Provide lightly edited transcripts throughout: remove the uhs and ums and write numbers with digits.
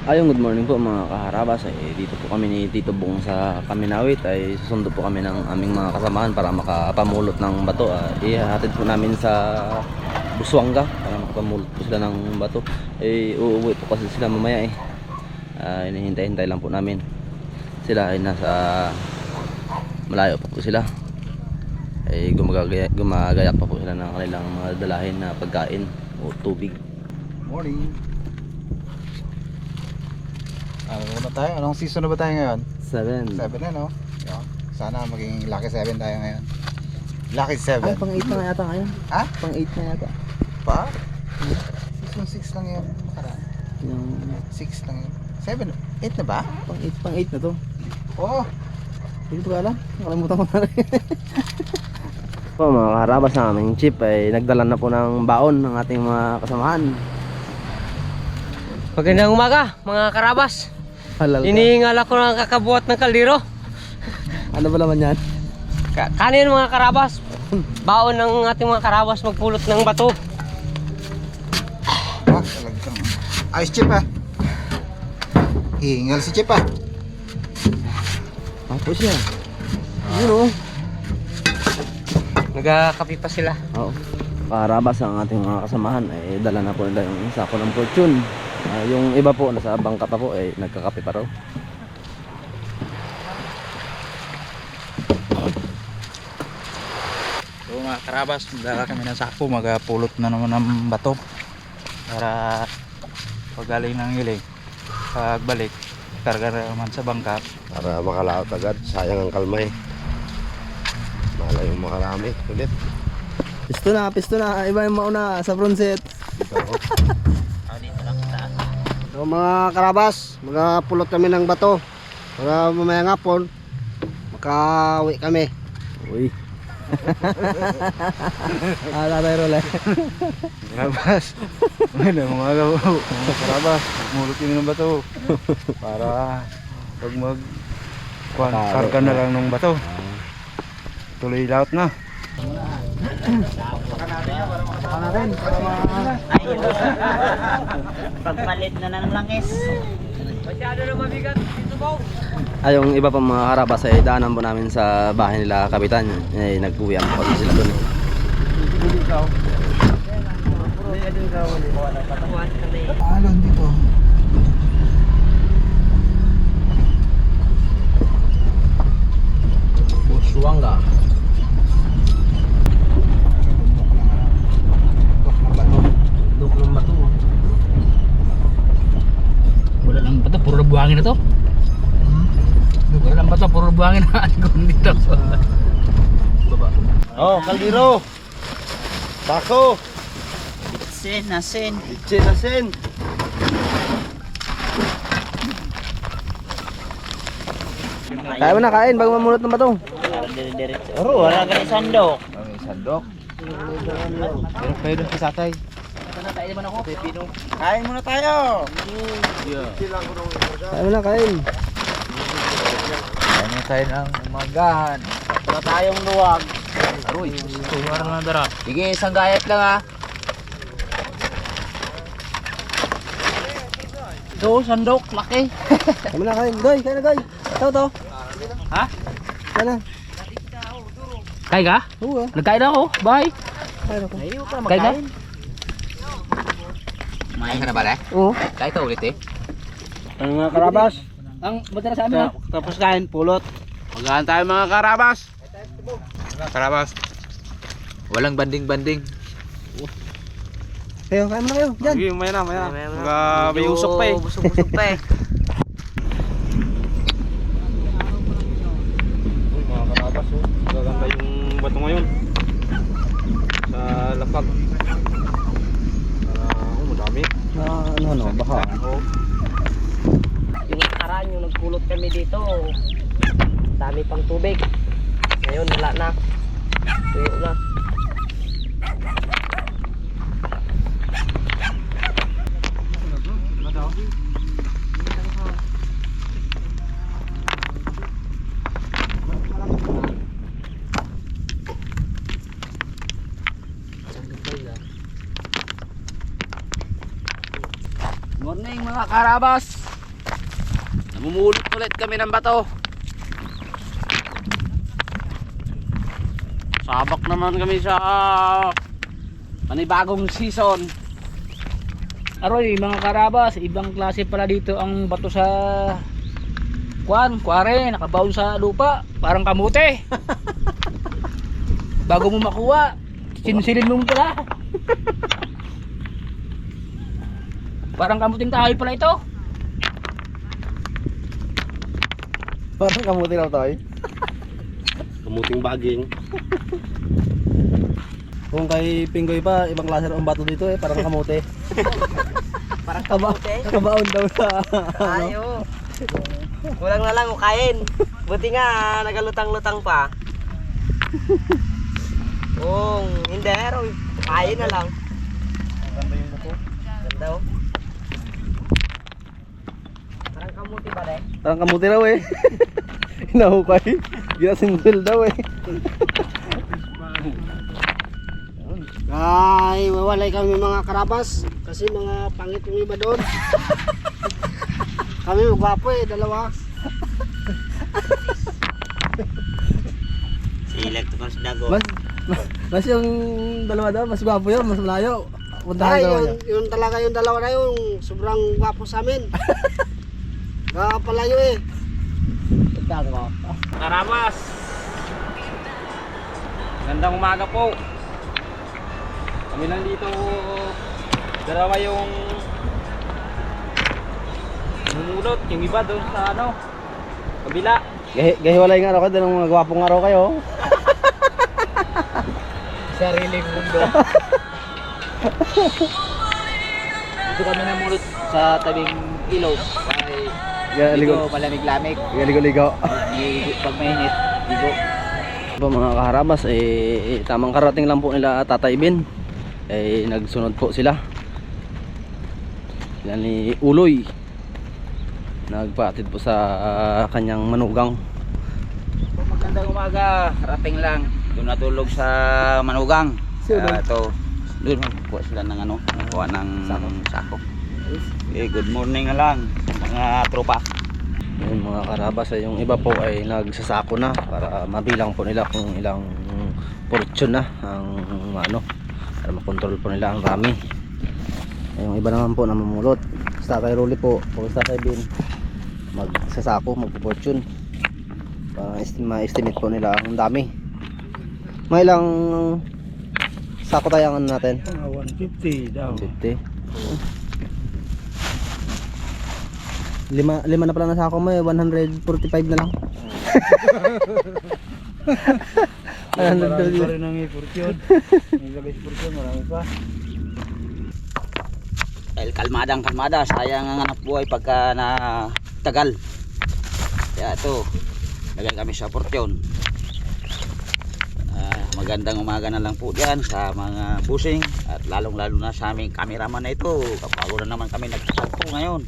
Ayun, good morning po mga kaharabas. Dito po kami ni Tito Bong sa Kaminawit. Susundo po kami ng aming mga kasamahan para makapamulot ng bato. Ihahatid po namin sa Busuanga para makapamulot po sila ng bato. Uuwi po kasi sila mamaya. Hinihintay-hintay lang po namin. Sila ay nasa malayo pa po sila. Gumagayak pa po sila ng kanilang mga dalahin na pagkain o tubig. Morning. Ano na tayo? Anong season na ba tayo ngayon? 7. 7 na, no? Yan. Sana maging lucky 7 tayo ngayon. Lucky 7. Ay, pang 8 na yata ngayon. Ha? Pang 8 na yata. Pa? Season 6 lang yun. Makaraan. Yung 6 lang yun. 7? 8 na ba? pang 8 na to. Oo. Hindi ko alam. Nakalimutan ko na rin. Po, mga kaharabas ng aming chip ay nagdala na po ng baon ng ating mga kasamahan. Magandang umaga mga karabas. Halal ka. Hinihingal ako ng kakabuhat ng kaldero. Ano ba naman yan? Kanin mga karabas. Baon ng ating mga karabas magpulot ng bato. Ah, talagang. Ayos chip ha. Hingal si chip ha. Tapos yan. Yun o. Nagkakapi pa sila. Oo. Kaharabas ang ating mga kasamahan ay dala na po nila yung sako ng fortune. Yung iba po nasa bangka pa po ay nagkakape pa raw. So mga karabas, dala kami ng sako. Magpulot na naman ng bato. Para pagaling ng hiling. Pagbalik, karga na naman sa bangka. Para makalaot agad, sayang ang kalmay. Malayo makarami ulit. Pisto na. Iba yung mauna sa front set. So mga karabas, magpulot kami ng bato para mamaya nga po makauwi kami. Uy. Tatay Role. Karabas. Ano mga karabas, mulot kami ng bato. Para pag karga na lang ng bato. Tuloy laot na. Pagpalit na ng langis. Masyado na mabigat dito ba? Yung iba pa mga karabas ay daanan po namin sa bahay nila kapitan. Nag-uwi po kasi sila doon. Alon dito. Busuanga. Duk ng bato. Wala lang bato, puro buhangin na to. Wala lang bato, puro buhangin na agon dito. Baba. Oh, kaldero. Sako, Nasin. itse na sen. Kaya mo na kain bago mamulot ng bato. Oro, wala ka sandok. Ang sandok. Pero kayo doon sa satay. Kain muna tayo. Kaya mo na kain. Kain muna tayo ng umagahan. Wala tayong luwag. Aroy, tuwara na dara. Sige, isang gayat lang ha. Ito, sandok, laki. Kaya mo na kain. Goy, kaya na goy. Ito to. Ha? Kaya na. Kaya ka? Oo ah. Nagkain ako, bye. Kaya na ko. Kaya ka? Kain ka na ba le? Oo. Kain ka ulit eh. Ang mga karabas. Ang buta na sa amin ha? Tapos kain, pulot. Magahan tayo mga karabas. Karabas. Walang banding-banding. Kayo, kain mo na kayo. Diyan. Sige, maya na. May usok pa eh. Busog pa eh. Mga karabas, oh. Gaganda yung bato ngayon. Sa lapag. Madami. Ano, baka. Oh. Yung nakaraan yung nagpulot kami dito, dami pang tubig. Ngayon wala na. Tuyo na. Morning mga karabas. Bumulot ulit kami ng bato. Sabak naman kami sa panibagong season. Aroy, mga karabas, ibang klase pala dito ang bato sa kuware, nakabaon sa lupa, parang kamote. Bago mo makuha, sinsilin mo pala. Parang kamuting tayo pala ito. Parang kamuti raw tayo. Kamuting baging. Kung kay Pinggoy pa, ibang klase ng bato dito eh, parang kamote. Parang kamote. Kabaon daw sa Ayo. Kulang na lang ukain. Buti nga nagalutang-lutang pa. Hindi Aroy. Kain na lang. Ganda yung bato. Ganda oh. Parang kamuti ba rin? Parang kamuti raw eh. Hinahukay. Ginasinsil daw eh. Ay, wawalay kami mga karabas. Kasi mga pangit yung iba doon. Kami magwapo eh, dalawa. Silek to sa dago. Mas yung dalawa daw, mas gwapo yun, mas malayo. Puntahan daw niya. Yun talaga yung dalawa na yung sobrang gwapo sa amin. Kaya palayo eh. Puntahan ko. Karabas! Gandang umaga po. Kami nandito, dalawa yung bumulot, yung iba doon sa kabila. Gahiwalay nga ako, dalawang mga gwapong araw kayo. Sariling mundo. Dito kami namulot sa tabing ilog. Ay, dito malamig-lamig. Ligo-ligo. Pag mainit, ligo. Po mga kaharabas, tamang karating lang po nila Tatay Ben. Nagsunod po sila. Sila ni Uloy. Nagpaatid po sa kanyang manugang. Magandang umaga, rating lang. Doon natulog sa manugang. Ito, doon magkuha sila ng nakuha ng sako. Good morning na lang mga tropa. Yung mga karabas, yung iba po ay nagsasako na para mabilang po nila kung ilang portion na ang para makontrol po nila ang rami. Yung iba naman po namumulot. Basta kay Rolly po, basta kay Ben, magsasako, magpo-portion para ma-estimate po nila ang dami. May ilang sako tayo ang natin? 150 daw. 150. Lima na pala na sako mo eh, 145 na lang. 100 rin ang effort yun. May labis effort yun, marami pa. Dahil kalmada, sayang ang anak buhay pagka tagal. Kaya ito, lagay kami sa portyon. Magandang umaga na lang po diyan sa mga busing at lalong-lalo na sa aming cameraman na ito. Kapago na naman kami nagsasagpo ngayon.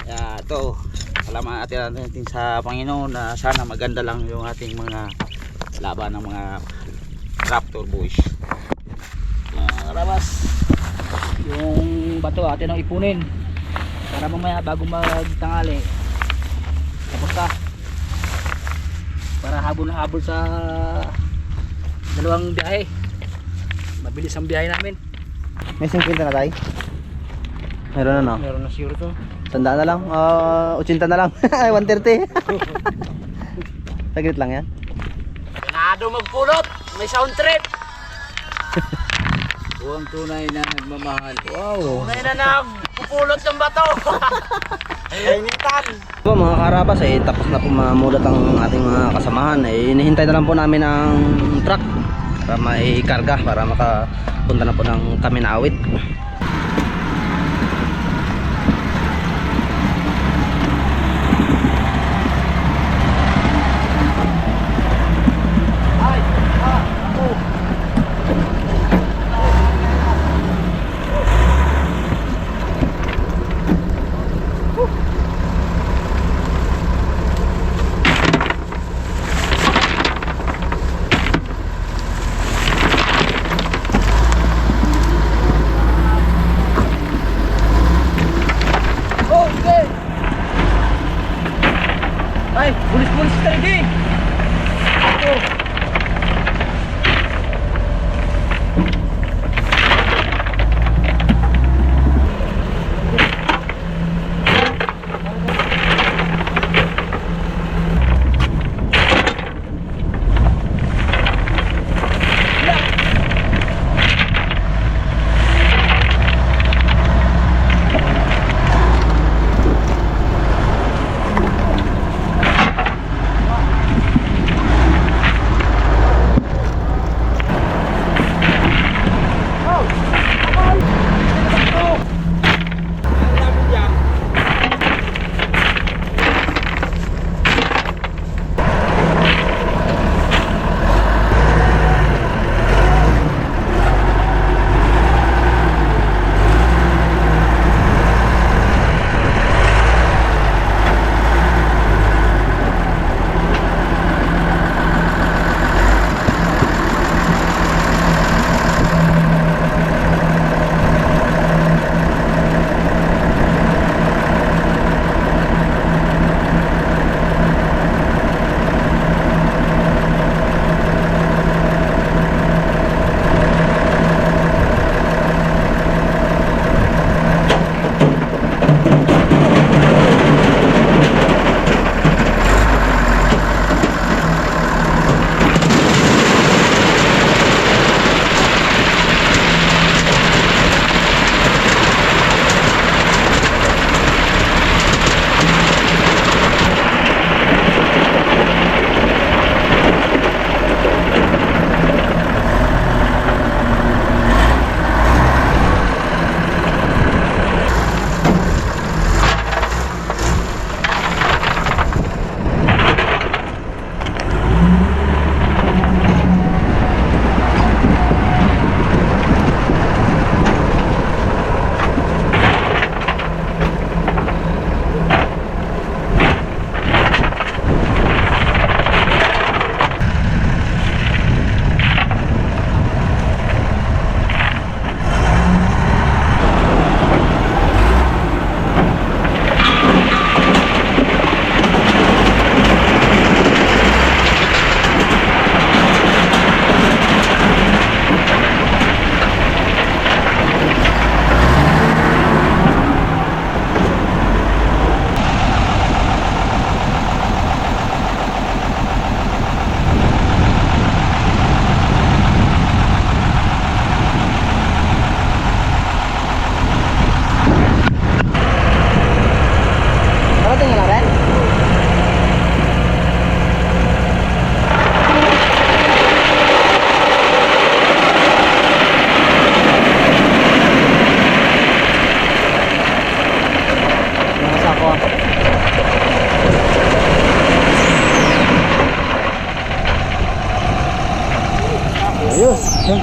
Kaya ito, salamat natin sa Panginoon na sana maganda lang yung ating mga laban ng mga Raptor boys. Mga karabas, yung bato atin ang ipunin para mamaya bago magtangali tapos ka para habol na habol sa dalawang biyahe. Mabilis ang biyahe namin. May 50 na tayo? Meron na no? Meron na siguro to. Tanda na lang, 80 na lang. Ay, 130. Saglit lang yan. Ganado magpulot, may sound trip. Huwag tunay na nagmamahal. Wow. May na nagpupulot ng bato. Kainitan. Po mga karabas, tapos na po mamulot ang ating mga kasamahan. Hinihintay na lang po namin ang truck para maikarga, para makapunta na po ng Kaminawit.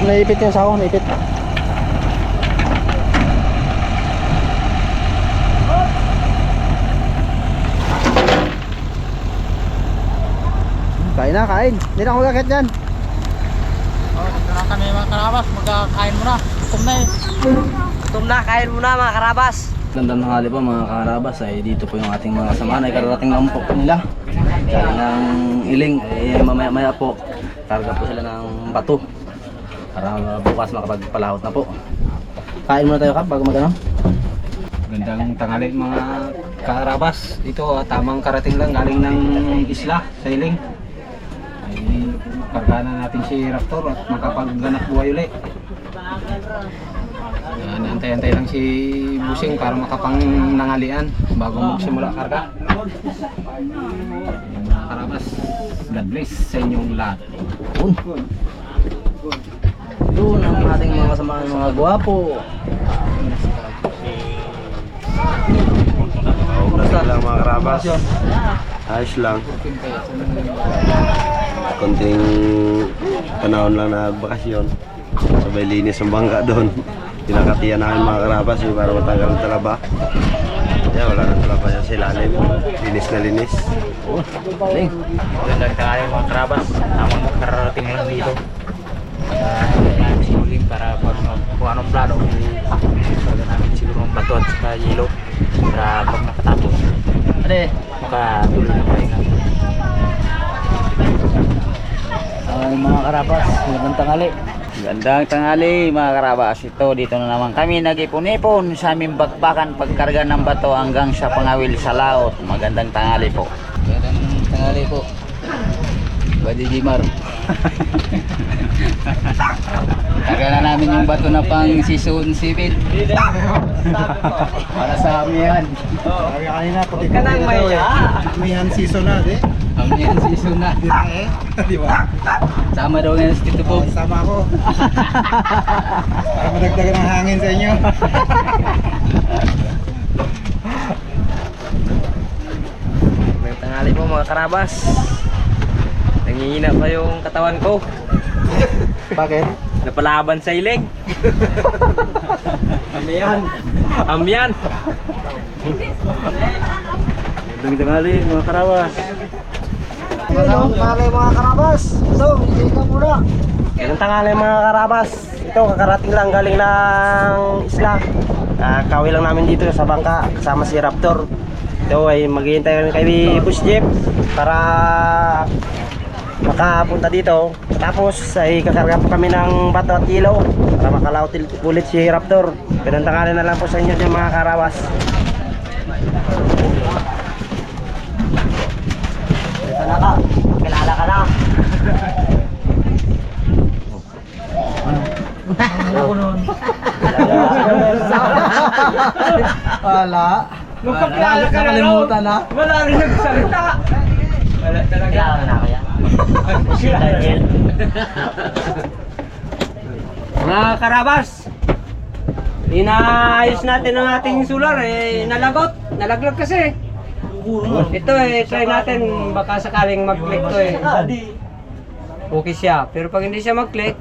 naipit yung sako, naipit. Kain na, kain. Hindi na ako gagawin dyan. Kami mga karabas, magkakain muna. Gutom na eh. Gutom na, kain muna mga karabas. Gandang tanghali po mga karabas, ay dito po yung ating mga kasamahan ay kararating lang po nila. Kaya ng iling, mamaya-maya po karga po sila ng bato para bukas makapagpalahot na po. Kain muna tayo Kap bago mag-ano. Gandang tanghali mga karabas. Ito tamang karating lang galing ng isla sa Iling. Ay karga na natin si Raptor at makapagganap buhay ulit. Antay-antay lang si Busing para makapang nangalian bago magsimula karga. Mga karabas, God bless sa inyong lahat. Yun ang ating mga kasamahan mga gwapo. Okay lang mga karabas. Ayos lang. Konting panahon lang na bakasyon. Sabay linis ang bangka doon. Pinakatiyan namin mga karabas para matanggal ang talaba. Yeah, wala nang talaba yan sa ilalim. Linis na linis. Gandang tanghali mga karabas. Tamang kararating lang dito. Sinuling para kung anong plano. Baga namin siguro ang bato at saka yelo para pag nakatapos makatuloy ng pahinga. Mga karabas, magandang tanghali. Gandang tanghali mga karabas. Ito dito na naman kami nag-ipon-ipon sa aming bakbakan pagkarga ng bato hanggang sa pangawil sa laot. Magandang tanghali po. Magandang tanghali po. Buddy Jimar. Karga na namin yung bato na pang season 7. Para sa amihan. Kanina, puti ka nang maya. Amihan season na, di? Amihan season na. Di ba? Sama daw ngayon sa Tito Bob. Sama ako. Para madagdagan ng hangin sa inyo. Magandang tanghali po mga karabas. Nangihina pa yung katawan ko. Bakit? Napalaban sa ilig. Amyan. Magandang tanghali mga karabas. Magandang tanghali mga karabas. So, hindi ka muna. Magandang tanghali mga karabas. Ito kakarating lang galing ng isla. Kawi lang namin dito sa bangka kasama si Raptor. Ito ay maghihintay kami kay Push Jeep para makapunta dito. Tapos ay kakarga po kami ng bato at ilaw para makalaot ulit si Raptor. Pinantangalan na lang po sa inyo dyan mga karabas. Ito na ka, kilala ka na. Wala. Magkakilala ka na Nakalimutan na. Wala rin nagsalita. Wala talaga. Kilala na kaya? Mga karabas, inaayos natin ang ating solar nalagot, nalaglag kasi. Ito try natin baka sakaling mag-click to okay siya, pero pag hindi siya mag-click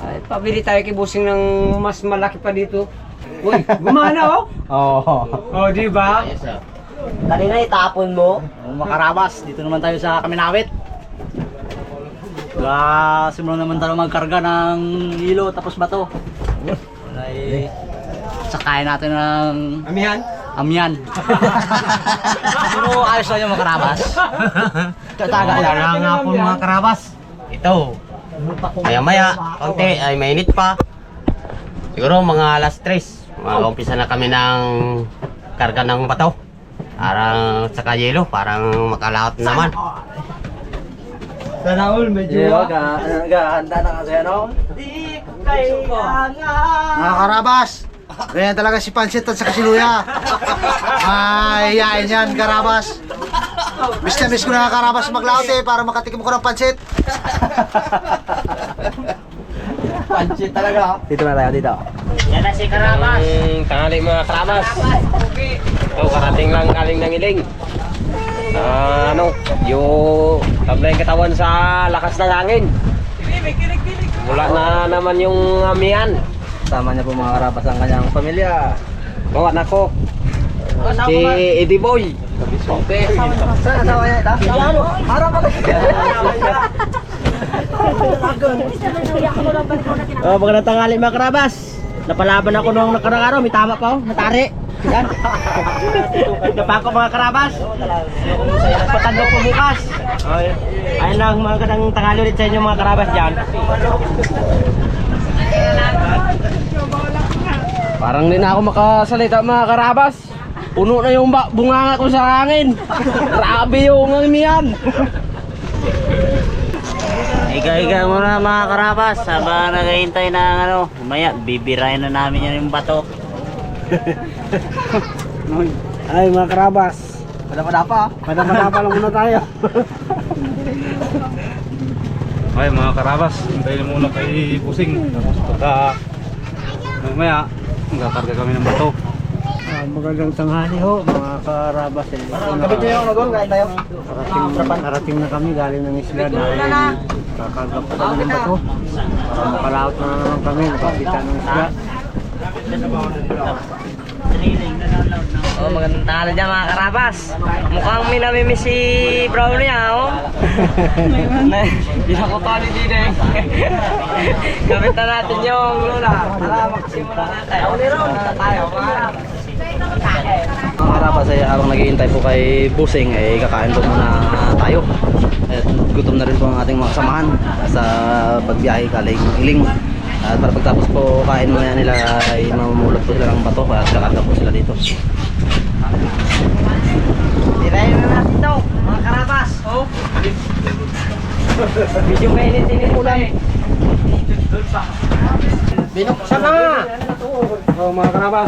ay pabili tayo kay Busing ng mas malaki pa dito. Uy, gumana oh, di ba? Kanina itapon mo. Makarabas, dito naman tayo sa Kaminawit. Simulan naman tayo magkarga ng hilo tapos bato. Ay, sakayin natin ng amyan. Pero ayos lang yung mga karabas. Kaya nga po mga karabas. Ito. Maya-maya, konti ay mainit pa. Siguro mga alas 3. Mag-umpisa na kami ng karga ng bato. Parang saka yelo, parang makalaot naman. Sana all, medyo. Handa na kasi ano? Mga karabas, ganyan talaga si Pansit at saka si Luya. Ay, yain yan, karabas. Miss na miss ko na karabas maglaot para makatikim ko ng pansit. Pansit talaga. Dito na tayo, dito. Yan na si karabas. Tanghali mga karabas. Ito, karating lang galing ng iling. Yung tablay katawan sa lakas ng hangin. Wala na naman yung amihan. Kasama niya po mga karabas ang kanyang pamilya. O anak ko. Si Eddie Boy. Okay. Saan asawa niya ito? Harap pa Oh, magandang tanghali mga karabas. Napalaban ako nung nakarang araw, may tama pa oh, natari. Yan. Napako mga karabas. Patandok po bukas. Ayun lang, magandang tanghali ulit sa inyo mga karabas dyan. Parang di na ako makasalita mga karabas. Puno na yung bunganga ko sa hangin. Grabe yung amihan. Iga-iga muna mga karabas, habang naghihintay ng ano, umaya, bibirahin na namin yan yung bato. Ay mga karabas. Padapa lang muna tayo. Ay mga karabas, hintayin muna kay Busing. Tapos pagka mamaya, magkakarga kami ng bato. Magandang tanghali ho mga karabas. Kapit niyo yung nagon, kain tayo. Narating na kami galing ng isla dahil kakarga pa kami ng bato. Para makalaot na naman kami, makakita ng isla. Oh, magandang tanghali dyan mga karabas. Mukhang may namimiss si Brownie oh. Hindi na ko tali din eh. Gamit na natin yung lula. Tara, magsimula natin. Tayo mga Mga karabas ay habang naghihintay po kay Busing ay kakain po muna tayo. At gutom na rin po ang ating mga kasamahan sa pagbiyahe galing Iling. At para pagtapos po kain muna nila ay mamumulot po sila ng bato at kakarga po sila dito. tirayin na natin ito, mga karabas. Oh. Medyo mainit-init ulam. Binuksan na! Oh mga karabas.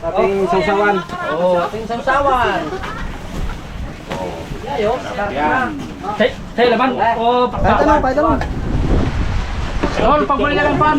Ating sausawan. Oh, ating sausawan. Yayo, yan. Tayo laban. O, Paitanong. pagbalik ka lang pan.